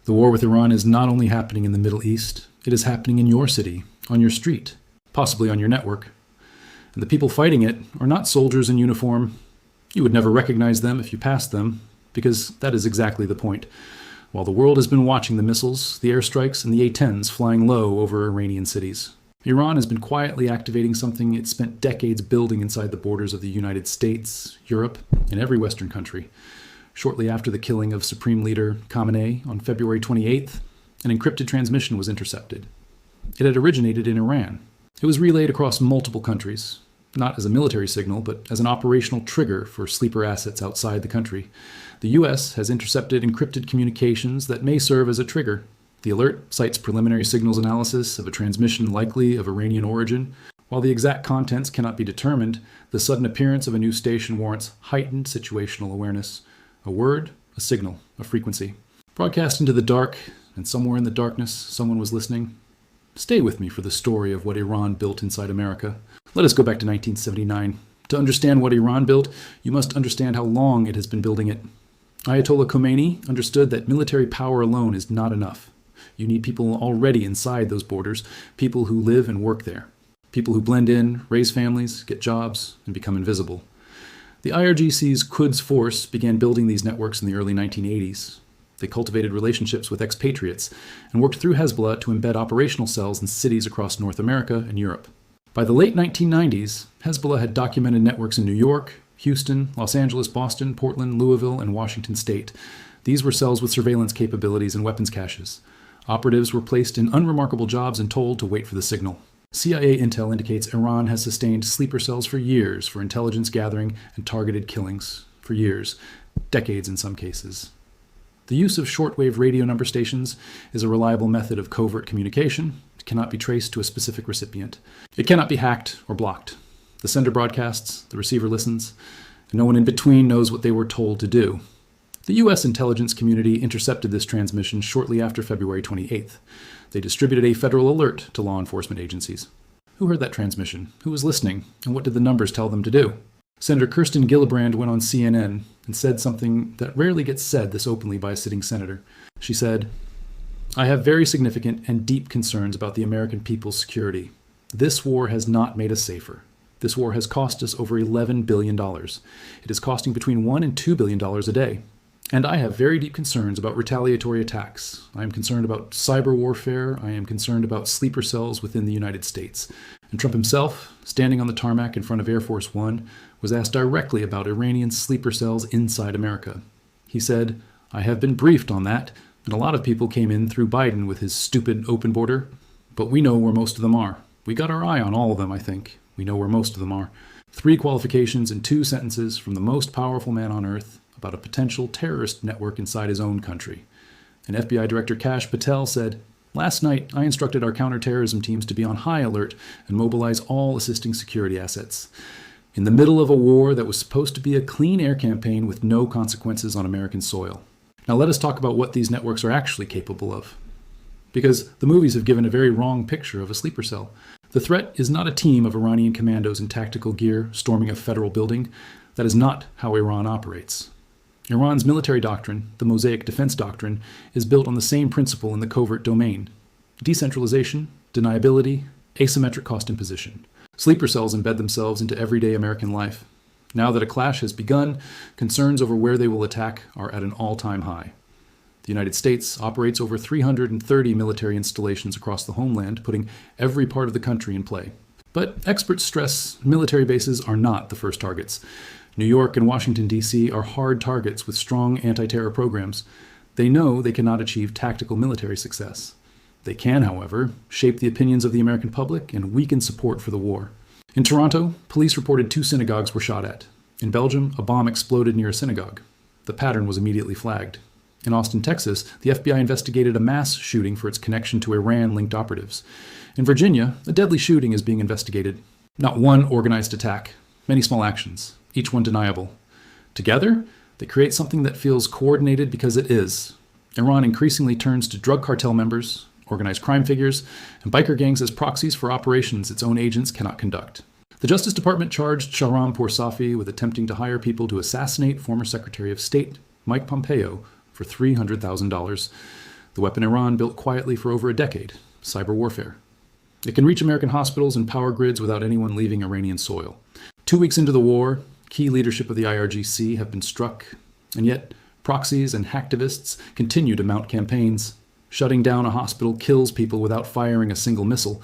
The war with Iran is not only happening in the Middle East, it is happening in your city, on your street, possibly on your network. And the people fighting it are not soldiers in uniform. You would never recognize them if you passed them, because that is exactly the point. While the world has been watching the missiles, the airstrikes, and the A-10s flying low over Iranian cities, Iran has been quietly activating something it spent decades building inside the borders of the United States, Europe, and every Western country. Shortly after the killing of Supreme Leader Khamenei on February 28th, an encrypted transmission was intercepted. It had originated in Iran. It was relayed across multiple countries, not as a military signal, but as an operational trigger for sleeper assets outside the country. The U.S. has intercepted encrypted communications that may serve as a trigger. The alert cites preliminary signals analysis of a transmission likely of Iranian origin. While the exact contents cannot be determined, the sudden appearance of a new station warrants heightened situational awareness. A word, a signal, a frequency. Broadcast into the dark, and somewhere in the darkness, someone was listening. Stay with me for the story of what Iran built inside America. Let us go back to 1979. To understand what Iran built, you must understand how long it has been building it. Ayatollah Khamenei understood that military power alone is not enough. You need people already inside those borders, people who live and work there, people who blend in, raise families, get jobs, and become invisible. The IRGC's Quds Force began building these networks in the early 1980s. They cultivated relationships with expatriates and worked through Hezbollah to embed operational cells in cities across North America and Europe. By the late 1990s, Hezbollah had documented networks in New York, Houston, Los Angeles, Boston, Portland, Louisville, and Washington State. These were cells with surveillance capabilities and weapons caches. Operatives were placed in unremarkable jobs and told to wait for the signal. CIA intel indicates Iran has sustained sleeper cells for years for intelligence gathering and targeted killings. For years, decades in some cases. The use of shortwave radio number stations is a reliable method of covert communication. It cannot be traced to a specific recipient. It cannot be hacked or blocked. The sender broadcasts, the receiver listens, and no one in between knows what they were told to do. The U.S. intelligence community intercepted this transmission shortly after February 28th. They distributed a federal alert to law enforcement agencies. Who heard that transmission? Who was listening? And what did the numbers tell them to do? Senator Kirsten Gillibrand went on CNN and said something that rarely gets said this openly by a sitting senator. She said, "I have very significant and deep concerns about the American people's security. This war has not made us safer. This war has cost us over $11 billion. It is costing between $1 and $2 billion a day. And I have very deep concerns about retaliatory attacks. I am concerned about cyber warfare. I am concerned about sleeper cells within the United States." And Trump himself, standing on the tarmac in front of Air Force One, was asked directly about Iranian sleeper cells inside America. He said, "I have been briefed on that, and a lot of people came in through Biden with his stupid open border, but we know where most of them are. We got our eye on all of them, I think. We know where most of them are." 3 qualifications in 2 sentences from the most powerful man on earth about a potential terrorist network inside his own country. And FBI Director Kash Patel said, "Last night, I instructed our counterterrorism teams to be on high alert and mobilize all assisting security assets. In the middle of a war that was supposed to be a clean air campaign with no consequences on American soil." Now let us talk about what these networks are actually capable of. Because the movies have given a very wrong picture of a sleeper cell. The threat is not a team of Iranian commandos in tactical gear storming a federal building. That is not how Iran operates. Iran's military doctrine, the Mosaic Defense Doctrine, is built on the same principle in the covert domain: decentralization, deniability, asymmetric cost imposition. Sleeper cells embed themselves into everyday American life. Now that a clash has begun, concerns over where they will attack are at an all-time high. The United States operates over 330 military installations across the homeland, putting every part of the country in play. But experts stress military bases are not the first targets. New York and Washington, D.C. are hard targets with strong anti-terror programs. They know they cannot achieve tactical military success. They can, however, shape the opinions of the American public and weaken support for the war. In Toronto, police reported 2 synagogues were shot at. In Belgium, a bomb exploded near a synagogue. The pattern was immediately flagged. In Austin, Texas, the FBI investigated a mass shooting for its connection to Iran-linked operatives. In Virginia, a deadly shooting is being investigated. Not one organized attack, many small actions, each one deniable. Together, they create something that feels coordinated because it is. Iran increasingly turns to drug cartel members, organized crime figures, and biker gangs as proxies for operations its own agents cannot conduct. The Justice Department charged Shahram Poursafi with attempting to hire people to assassinate former Secretary of State Mike Pompeo for $300,000. The weapon Iran built quietly for over a decade, cyber warfare. It can reach American hospitals and power grids without anyone leaving Iranian soil. 2 weeks into the war, key leadership of the IRGC have been struck, and yet proxies and hacktivists continue to mount campaigns. Shutting down a hospital kills people without firing a single missile.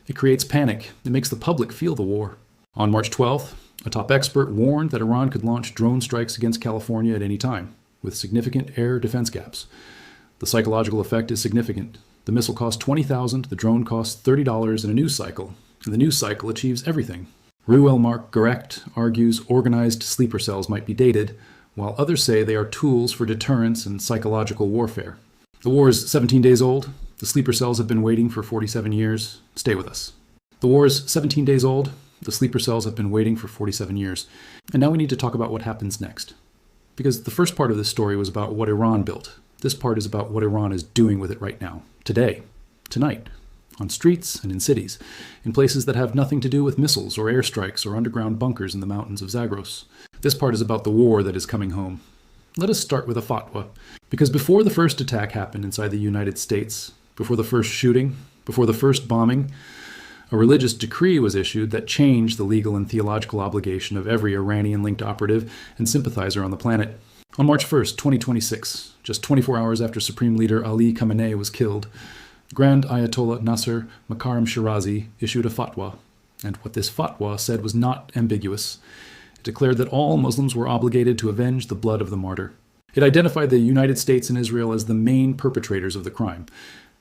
It creates panic. It makes the public feel the war. On March 12th, a top expert warned that Iran could launch drone strikes against California at any time, with significant air defense gaps. The psychological effect is significant. The missile costs $20,000, the drone costs $30 in a news cycle, and the news cycle achieves everything. Ruel Mark Gerecht argues organized sleeper cells might be dated, while others say they are tools for deterrence and psychological warfare. The war is 17 days old. The sleeper cells have been waiting for 47 years. Stay with us. The war is 17 days old. The sleeper cells have been waiting for 47 years. And now we need to talk about what happens next. Because the first part of this story was about what Iran built. This part is about what Iran is doing with it right now, today, tonight, on streets and in cities, in places that have nothing to do with missiles or airstrikes or underground bunkers in the mountains of Zagros. This part is about the war that is coming home. Let us start with a fatwa, because before the first attack happened inside the United States, before the first shooting, before the first bombing, a religious decree was issued that changed the legal and theological obligation of every Iranian-linked operative and sympathizer on the planet. On March 1st, 2026, just 24 hours after Supreme Leader Ali Khamenei was killed, Grand Ayatollah Nasser Makarim Shirazi issued a fatwa, and what this fatwa said was not ambiguous. It declared that all Muslims were obligated to avenge the blood of the martyr. It identified the United States and Israel as the main perpetrators of the crime,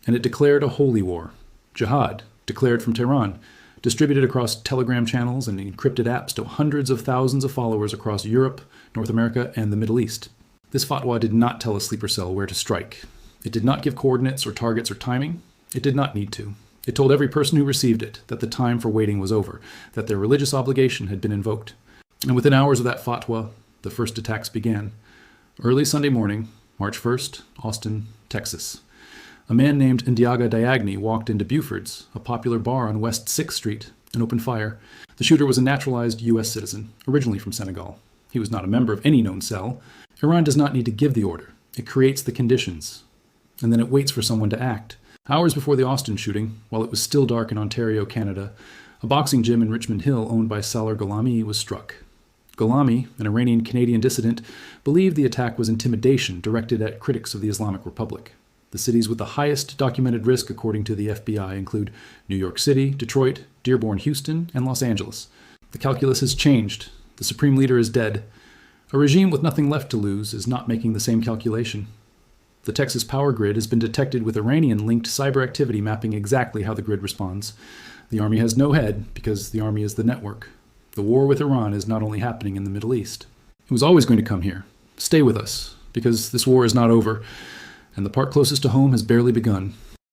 and it declared a holy war, jihad, declared from Tehran, distributed across Telegram channels and encrypted apps to hundreds of thousands of followers across Europe, North America, and the Middle East. This fatwa did not tell a sleeper cell where to strike. It did not give coordinates or targets or timing. It did not need to. It told every person who received it that the time for waiting was over, that their religious obligation had been invoked. And within hours of that fatwa, the first attacks began. Early Sunday morning, March 1st, Austin, Texas. A man named Ndiaga Diagni walked into Buford's, a popular bar on West 6th Street, and opened fire. The shooter was a naturalized U.S. citizen, originally from Senegal. He was not a member of any known cell. Iran does not need to give the order. It creates the conditions, and then it waits for someone to act. Hours before the Austin shooting, while it was still dark in Ontario, Canada, a boxing gym in Richmond Hill owned by Salar Gholami was struck. Gholami, an Iranian-Canadian dissident, believed the attack was intimidation directed at critics of the Islamic Republic. The cities with the highest documented risk, according to the FBI, include New York City, Detroit, Dearborn, Houston, and Los Angeles. The calculus has changed. The supreme leader is dead. A regime with nothing left to lose is not making the same calculation. The Texas power grid has been detected with Iranian-linked cyber activity mapping exactly how the grid responds. The army has no head because the army is the network. The war with Iran is not only happening in the Middle East. It was always going to come here. Stay with us, because this war is not over, and the part closest to home has barely begun.